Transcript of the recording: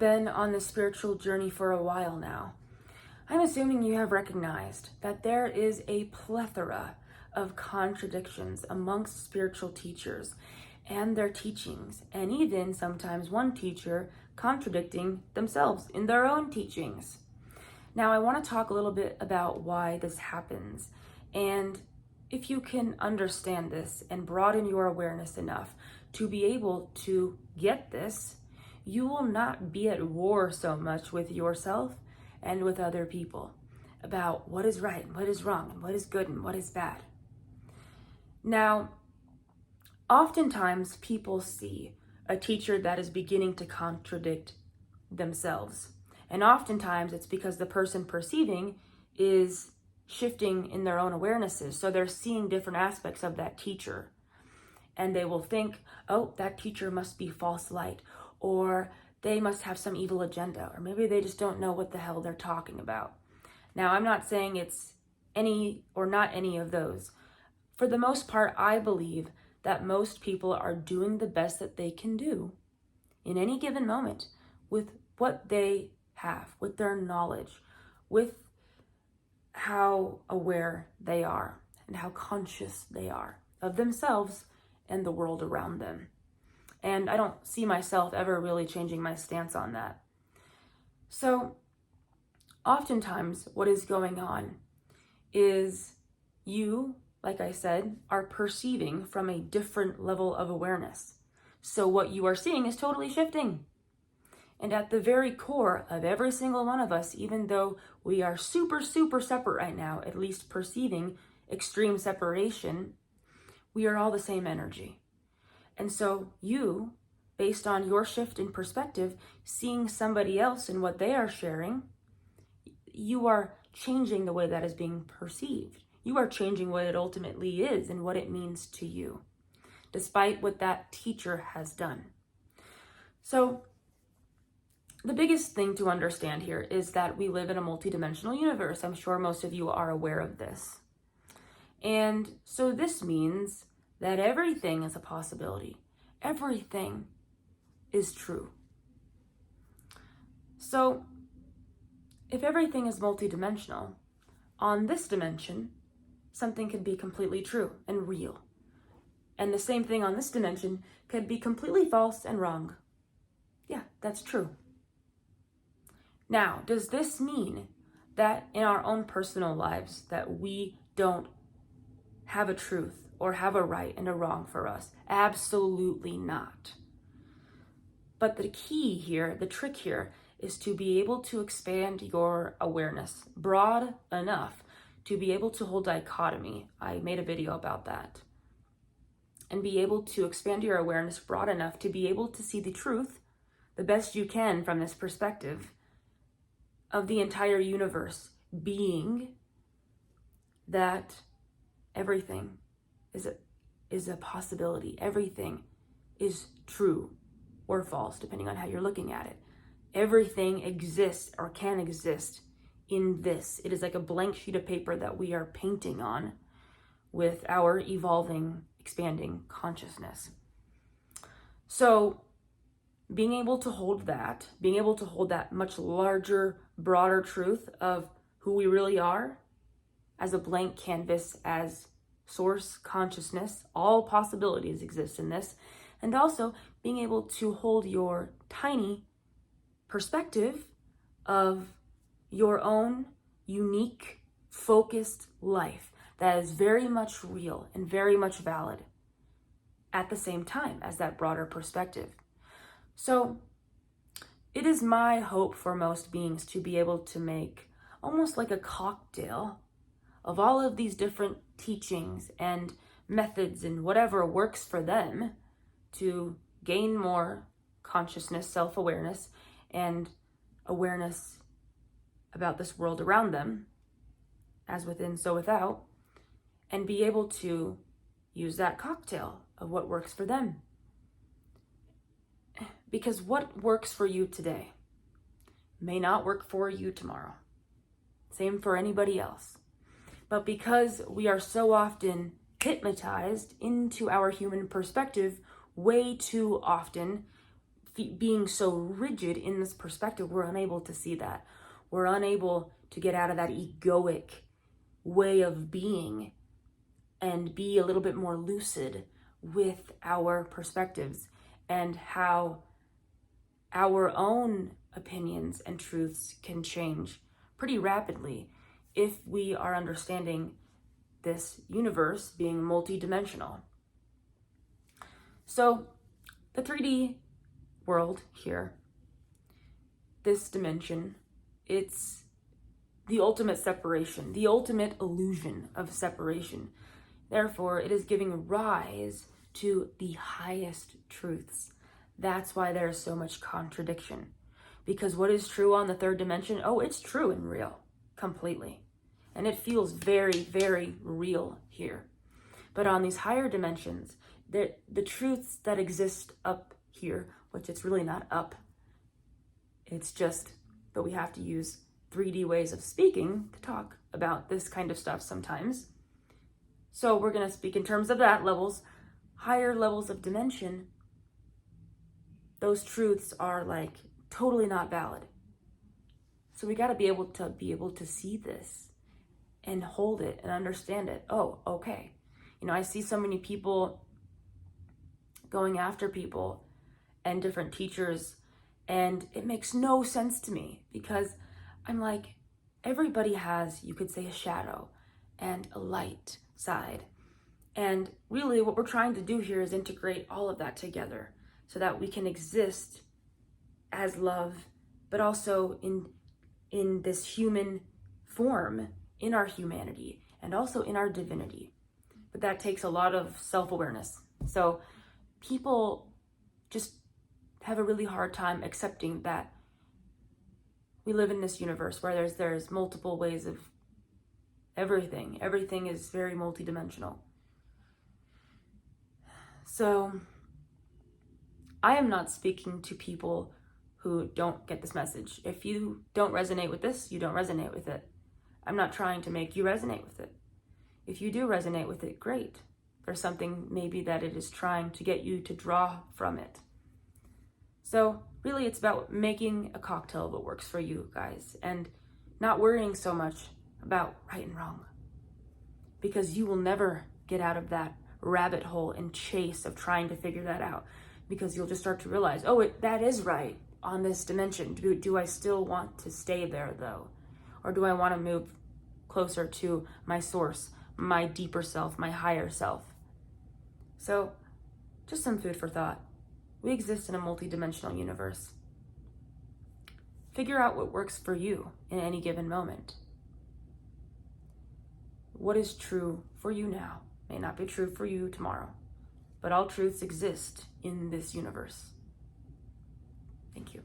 been on this spiritual journey for a while now, I'm assuming you have recognized that there is a plethora of contradictions amongst spiritual teachers and their teachings, and even sometimes one teacher contradicting themselves in their own teachings. Now, I want to talk a little bit about why this happens, and if you can understand this and broaden your awareness enough to be able to get this, you will not be at war so much with yourself and with other people about what is right and what is wrong and what is good and what is bad. Now, oftentimes people see a teacher that is beginning to contradict themselves. And oftentimes it's because the person perceiving is shifting in their own awarenesses. So they're seeing different aspects of that teacher. And they will think, oh, that teacher must be false light, or they must have some evil agenda, or maybe they just don't know what the hell they're talking about. Now, I'm not saying it's any or not any of those. For the most part, I believe that most people are doing the best that they can do in any given moment with what they have, with their knowledge, with how aware they are and how conscious they are of themselves and the world around them. And I don't see myself ever really changing my stance on that. So oftentimes what is going on is you, like I said, are perceiving from a different level of awareness. So what you are seeing is totally shifting. And at the very core of every single one of us, even though we are super, super separate right now, at least perceiving extreme separation, we are all the same energy. And so you, based on your shift in perspective, seeing somebody else and what they are sharing, you are changing the way that is being perceived. You are changing what it ultimately is and what it means to you, despite what that teacher has done. So the biggest thing to understand here is that we live in a multidimensional universe. I'm sure most of you are aware of this. And so this means that everything is a possibility. Everything is true. So if everything is multidimensional, on this dimension, something can be completely true and real. And the same thing on this dimension could be completely false and wrong. Yeah, that's true. Now, does this mean that in our own personal lives that we don't have a truth or have a right and a wrong for us? Absolutely not. But the key here, the trick here, is to be able to expand your awareness broad enough to be able to hold dichotomy. I made a video about that. And be able to expand your awareness broad enough to be able to see the truth the best you can from this perspective of the entire universe being that everything is a possibility. Everything is true or false, depending on how you're looking at it. Everything exists or can exist in this. It is like a blank sheet of paper that we are painting on with our evolving, expanding consciousness. So being able to hold that much larger, broader truth of who we really are as a blank canvas, as source consciousness, all possibilities exist in this, and also being able to hold your tiny perspective of your own unique, focused life that is very much real and very much valid at the same time as that broader perspective. So it is my hope for most beings to be able to make almost like a cocktail of all of these different teachings and methods and whatever works for them to gain more consciousness, self-awareness, and awareness about this world around them, as within, so without, and be able to use that cocktail of what works for them. Because what works for you today may not work for you tomorrow. Same for anybody else. But because we are so often hypnotized into our human perspective way too often being so rigid in this perspective, we're unable to see that. We're unable to get out of that egoic way of being and be a little bit more lucid with our perspectives and how our own opinions and truths can change pretty rapidly if we are understanding this universe being multidimensional. So the 3D world here, this dimension, it's the ultimate separation, the ultimate illusion of separation. Therefore, it is giving rise to the highest truths. That's why there is so much contradiction. Because what is true on the third dimension, oh, it's true and real, completely. And it feels very, very real here. But on these higher dimensions, the truths that exist up here, which it's really not up, it's just that we have to use 3D ways of speaking to talk about this kind of stuff sometimes. So we're going to speak in terms of that levels, higher levels of dimension. Those truths are like totally not valid. So we got to be able to see this and hold it and understand it. Oh, okay. I see so many people going after people and different teachers, and it makes no sense to me because I'm like, everybody has, you could say, a shadow and a light side. And really what we're trying to do here is integrate all of that together so that we can exist as love, but also in this human form, in our humanity, and also in our divinity. But that takes a lot of self-awareness. So people just have a really hard time accepting that we live in this universe where there's multiple ways of everything. Everything is very multidimensional. So I am not speaking to people who don't get this message. If you don't resonate with this, you don't resonate with it. I'm not trying to make you resonate with it. If you do resonate with it, great. There's something maybe that it is trying to get you to draw from it. So really it's about making a cocktail that works for you guys and not worrying so much about right and wrong, because you will never get out of that rabbit hole and chase of trying to figure that out, because you'll just start to realize, oh, that is right on this dimension. Do I still want to stay there though? Or do I want to move closer to my source, my deeper self, my higher self? So just some food for thought. We exist in a multidimensional universe. Figure out what works for you in any given moment. What is true for you now may not be true for you tomorrow, but all truths exist in this universe. Thank you.